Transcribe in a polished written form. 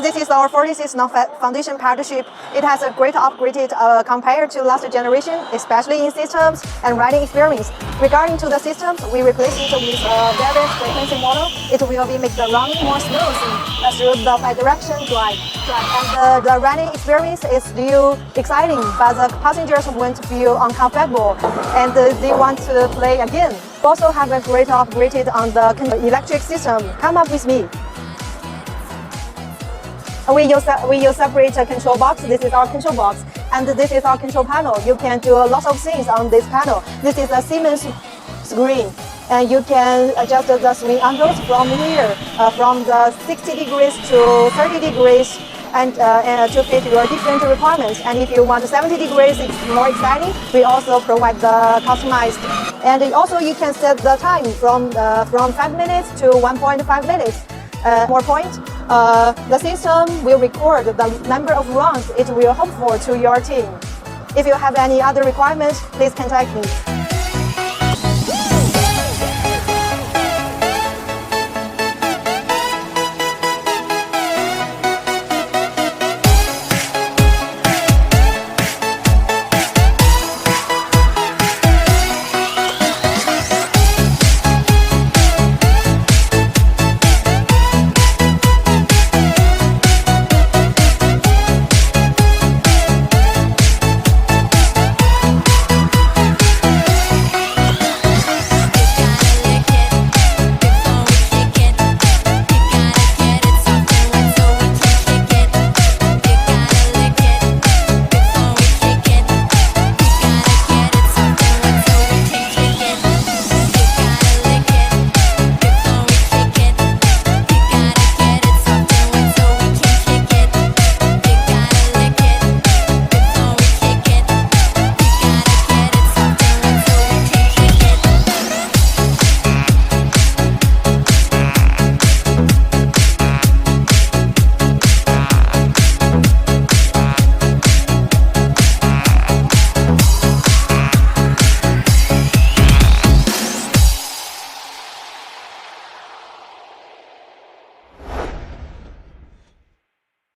this is our 46 non-foundation partnership. It has a great upgraded compared to last generation, especially in systems and riding experience. Regarding to the systems, we replace it with various frequency model. It will be make the running more smooth through the bi-direction drive. And the riding experience is still exciting, but the passengers won't feel uncomfortable and they want to play again. We also have a great upgraded on the electric system. Come up with me. We use separate control box. This is our control box, and this is our control panel. You can do lots of things on this panel. This is a Siemens screen, and you can adjust the swing angles from here, from the 60 degrees to 30 degrees, and to fit your different requirements. And if you want 70 degrees, it's more exciting. We also provide the customized. And also you can set the time from 5 minutes to 1.5 minutes. More point, the system will record the number of runs it will hope for to your team. If you have any other requirements, please contact me.